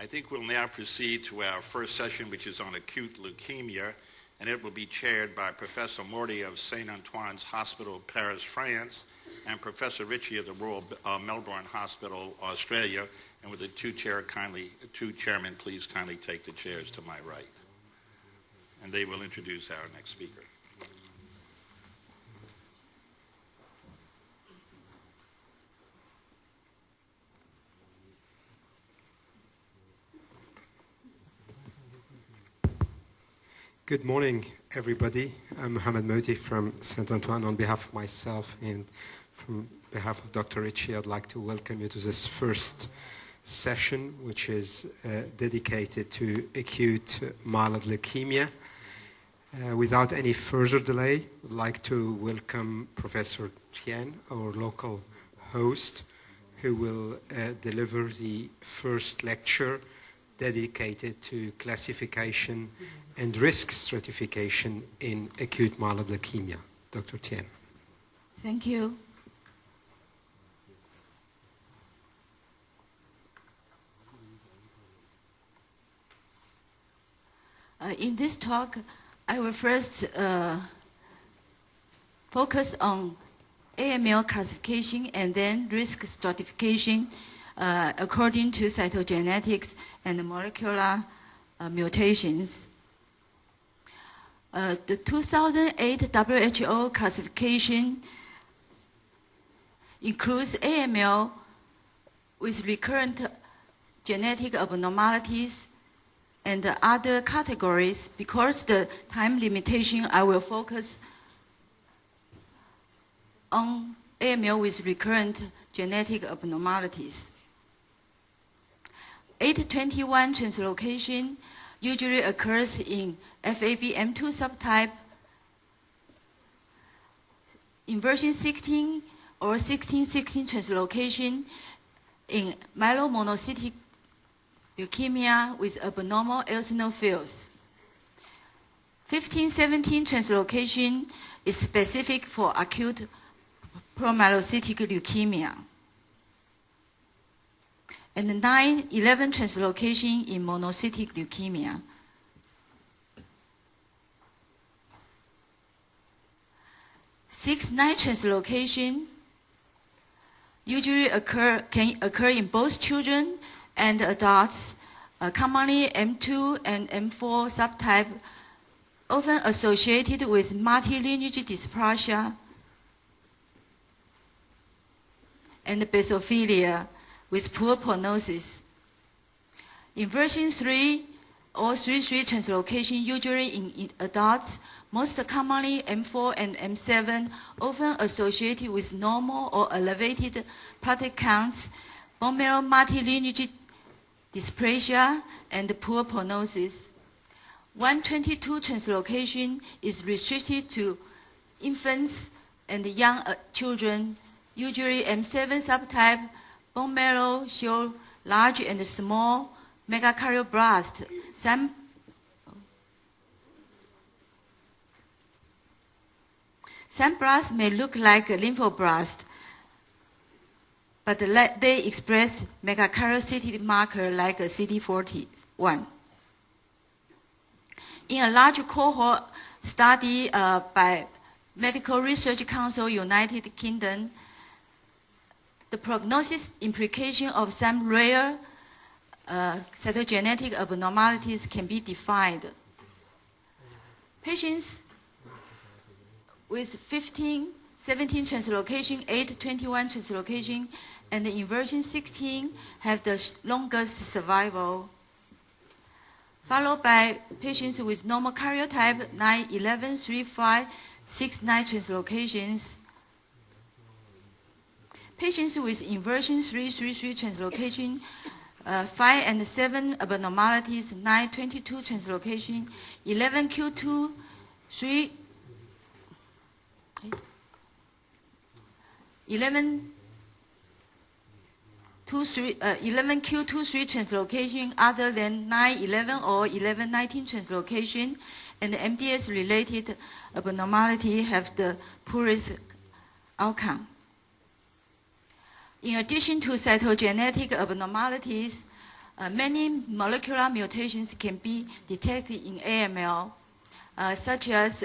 I think we'll now proceed to our first session, which is on acute leukemia, and it will be chaired by Professor Morty of St. Antoine's Hospital, Paris, France, and Professor Ritchie of the Royal Melbourne Hospital, Australia. And with the two chairmen, please kindly take the chairs to my right. And they will introduce our next speaker. Good morning, everybody. I'm Mohamed Modi from St. Antoine. On behalf of myself and from behalf of Dr. Ritchie, I'd like to welcome you to this first session, which is dedicated to acute myeloid leukemia. Without any further delay, I'd like to welcome Professor Tien, our local host, who will deliver the first lecture dedicated to classification and risk stratification in acute myeloid leukemia. Dr. Tien. Thank you. In this talk, I will first focus on AML classification and then risk stratification according to cytogenetics and molecular mutations. The 2008 WHO classification includes AML with recurrent genetic abnormalities and other categories. Because the time limitation, I will focus on AML with recurrent genetic abnormalities. 821 translocation usually occurs in FABM2 subtype. Inversion 16 or 1616 translocation in myelomonocytic leukemia with abnormal eosinophils. 1517 translocation is specific for acute promyelocytic leukemia. And 911 translocation in monocytic leukemia. Six-9 translocation usually can occur in both children and adults, commonly M2 and M4 subtype, often associated with multilineage dysplasia and basophilia with poor prognosis. Inversion 3 or 3-3 translocation usually in adults, most commonly M4 and M7, often associated with normal or elevated platelet counts, bone marrow multilineage dysplasia, and poor prognosis. 122 translocation is restricted to infants and young children, usually M7 subtype. Bone marrow show large and small megakaryoblast. Some blasts may look like a lymphoblast, but they express megakaryocytic marker like a CD41. In a large cohort study by Medical Research Council, United Kingdom, the prognosis implication of some rare cytogenetic abnormalities can be defined. Patients with 15, 17 translocation, 8, 21 translocation, and the inversion 16 have the longest survival, followed by patients with normal karyotype, 9, 11, 3, 5, 6, 9 translocations. Patients with inversion 3, 3, 3 translocation, 5 and 7 abnormalities, 9, 22 translocation, 11 Q2, 3, 11 Q2, 3 translocation other than 9, 11 or 11, 19 translocation, and the MDS-related abnormality have the poorest outcome. In addition to cytogenetic abnormalities, Many molecular mutations can be detected in AML, such as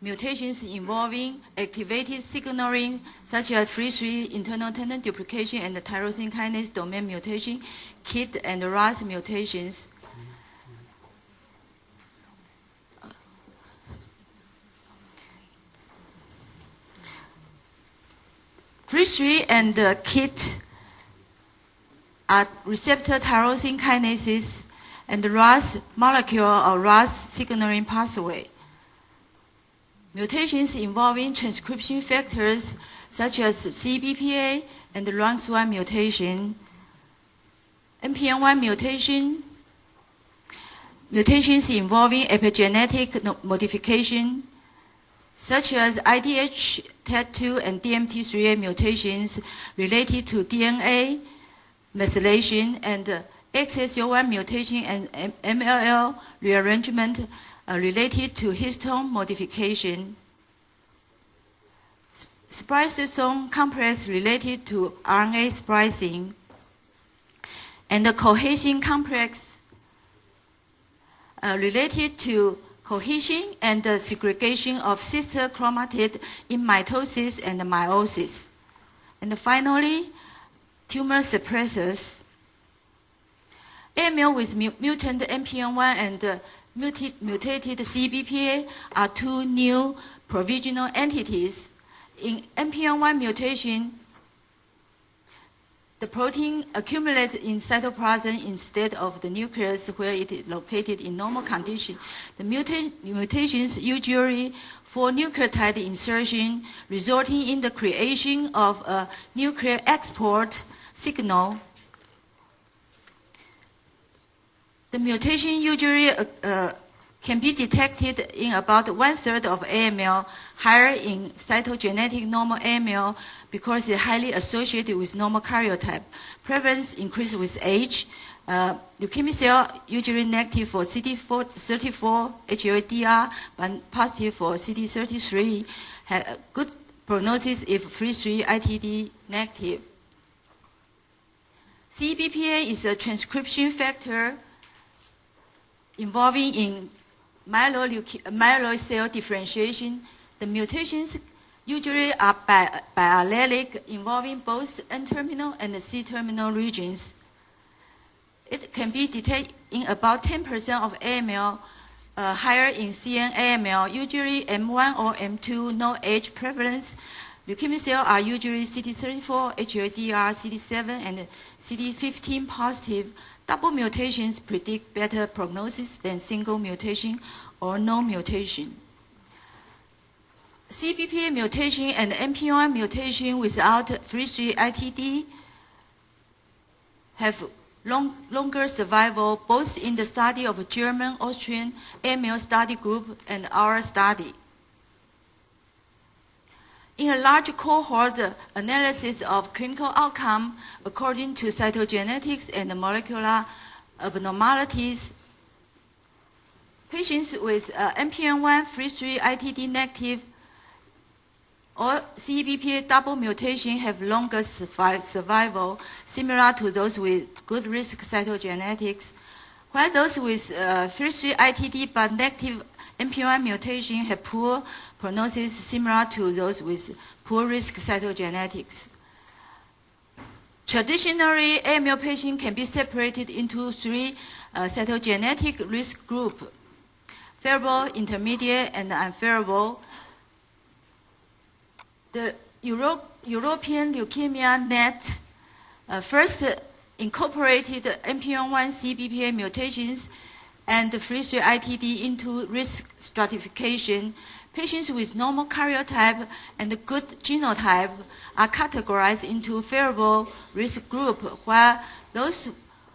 mutations involving activated signaling, such as FRI3 internal tandem duplication and tyrosine kinase domain mutation, KIT and RAS mutations. FRI3 and KIT are receptor tyrosine kinases and the RAS molecule or RAS signaling pathway. Mutations involving transcription factors such as CBPA and RUNX1 mutation, NPM1 mutation, mutations involving epigenetic modification such as IDH, TET2, and DMT3A mutations related to DNA methylation, and XSO1 mutation and MLL rearrangement related to histone modification. Spliceosome complex related to RNA splicing, and the cohesion complex related to cohesion and the segregation of sister chromatid in mitosis and meiosis. And finally, tumor suppressors. AML with mutant NPM1 and mutated CBPA are two new provisional entities. In NPM1 mutation, the protein accumulates in cytoplasm instead of the nucleus where it is located in normal condition. The mutations usually for nucleotide insertion, resulting in the creation of a nuclear export signal. The mutation usually can be detected in about 1/3 of AML, higher in cytogenetic normal AML because it's highly associated with normal karyotype. Prevalence increases with age. Leukemia cell usually negative for CD34 HLA-DR, but positive for CD33. Have a good prognosis if FRI3 ITD negative. CBPA is a transcription factor involving in myeloid cell differentiation. The mutations usually are biallelic, involving both N-terminal and C-terminal regions. It can be detected in about 10% of AML, higher in CN AML, usually M1 or M2, no age prevalence. Leukemia cells are usually CD34, HLA-DR, CD7, and CD15 positive. Double mutations predict better prognosis than single mutation or no mutation. CBPA mutation and NPM1 mutation without FRI3 ITD have longer survival, both in the study of a German, Austrian AML study group and our study. In a large cohort analysis of clinical outcome according to cytogenetics and molecular abnormalities, patients with NPM1 FRI3 ITD negative or CBPA double mutation have longer survival, similar to those with good risk cytogenetics, while those with FRI3 ITD but negative NPM1 mutation have poor prognosis, similar to those with poor risk cytogenetics. Traditionally, AML patients can be separated into three cytogenetic risk groups: favorable, intermediate, and unfavorable. The European Leukemia Net first incorporated NPM1 CBPA mutations and FRI3 ITD into risk stratification. Patients with normal karyotype and good genotype are categorized into favorable risk group, while those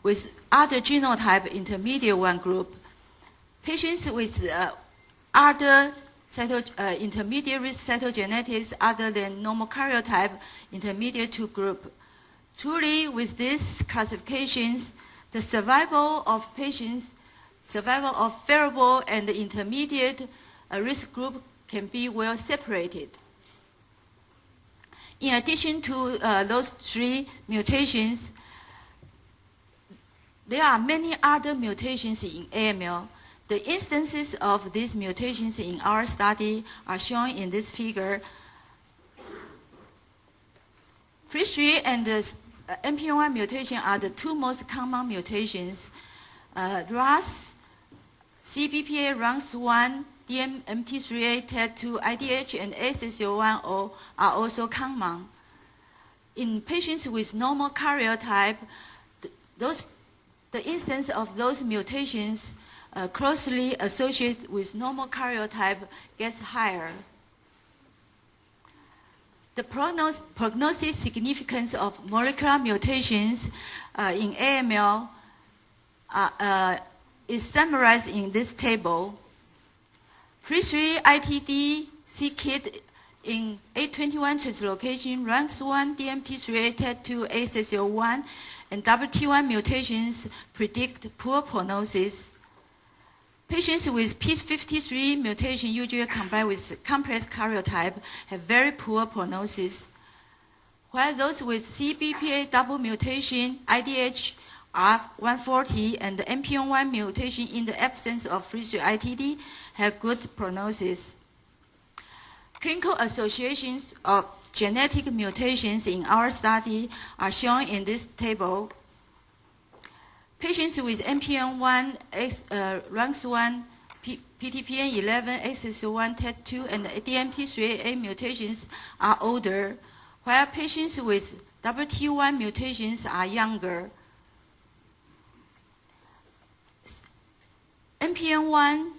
with other genotype, intermediate one group. Patients with other intermediate risk cytogenetics other than normal karyotype, intermediate two group. Truly, with these classifications, the survival of patients, survival of favorable and intermediate risk group can be well separated. In addition to those three mutations, there are many other mutations in AML. The instances of these mutations in our study are shown in this figure. FLT3 and the NPM1 mutation are the two most common mutations. RAS, CBPA, RUNX1, DMT3A, TET2, IDH, and SSO1 are also common. In patients with normal karyotype, the instance of those mutations closely associated with normal karyotype gets higher. The prognostic significance of molecular mutations in AML is summarized in this table. FLT3 ITD c-KIT in 821 translocation, RUNX1, DMT3A, TET2, SSO1, and WT1 mutations predict poor prognosis. Patients with P53 mutation, usually combined with complex karyotype, have very poor prognosis, while those with CBPA double mutation, IDH R140, and the NPM1 mutation in the absence of FLT3 ITD have good prognosis. Clinical associations of genetic mutations in our study are shown in this table. Patients with NPM1, RUNX1, PTPN11, SSO1, TET2, and DMT3A mutations are older, while patients with WT1 mutations are younger. NPM1,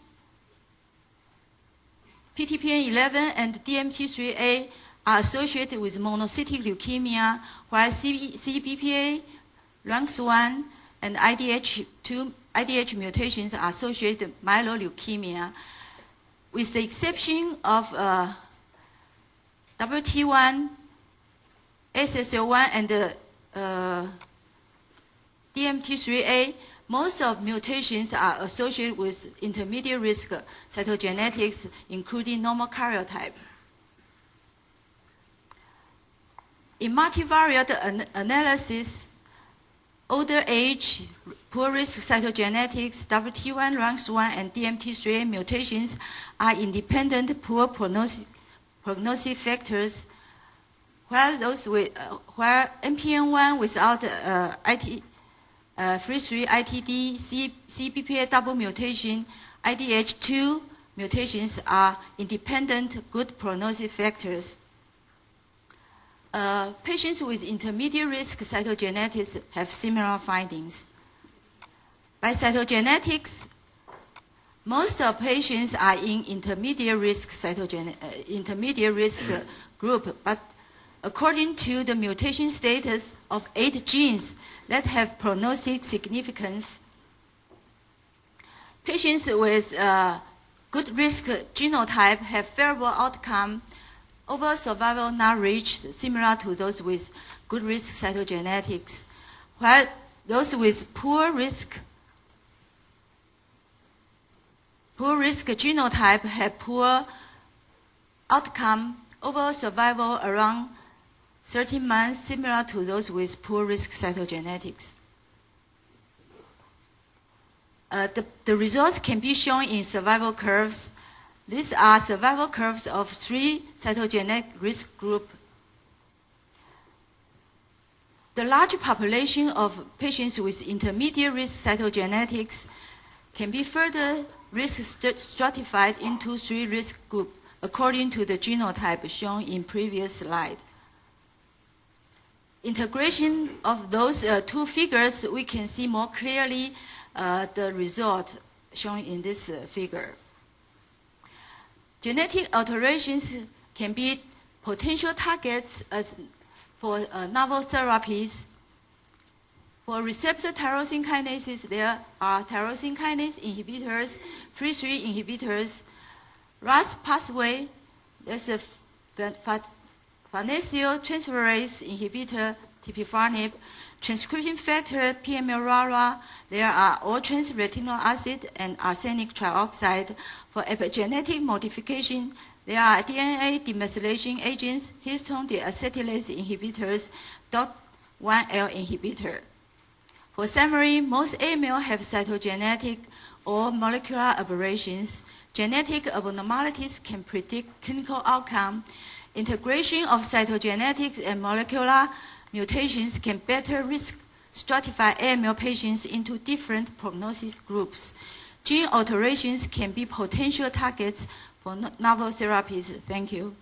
PTPN11, and DMT3A are associated with monocytic leukemia, while CBPA, RUNX1, and IDH mutations are associated with myeloleukemia, with the exception of WT1, SSO1, and DMT3A. Most of mutations are associated with intermediate risk cytogenetics, including normal karyotype. In multivariate analysis, older age, poor risk cytogenetics, WT1, RUNX1, and DMT3A mutations are independent poor prognostic factors, while NPM1 without FLT3 ITD, CBPA double mutation, IDH2 mutations are independent good prognostic factors. Patients with intermediate risk cytogenetics have similar findings. By cytogenetics, most of patients are in intermediate risk group, but according to the mutation status of 8 genes that have prognostic significance, patients with good risk genotype have favorable outcome, overall survival not reached, similar to those with good risk cytogenetics, while those with poor risk genotype have poor outcome, overall survival around 13 months, similar to those with poor risk cytogenetics. The results can be shown in survival curves. These are survival curves of 3 cytogenetic risk groups. The large population of patients with intermediate risk cytogenetics can be further risk stratified into 3 risk groups according to the genotype shown in previous slide. Integration of those 2 figures, we can see more clearly the result shown in this figure. Genetic alterations can be potential targets for novel therapies. For receptor tyrosine kinases, there are tyrosine kinase inhibitors, FLT3 inhibitors, RAS pathway, there's a farnesyltransferase inhibitor, tipifarnib, transcription factor, PML-RARA, there are all-trans retinol acid and arsenic trioxide. For epigenetic modification, there are DNA demethylation agents, histone deacetylase inhibitors, DOT1L inhibitor. For summary, most AML have cytogenetic or molecular aberrations. Genetic abnormalities can predict clinical outcome. Integration of cytogenetics and molecular mutations can better risk stratify AML patients into different prognosis groups. Gene alterations can be potential targets for novel therapies. Thank you.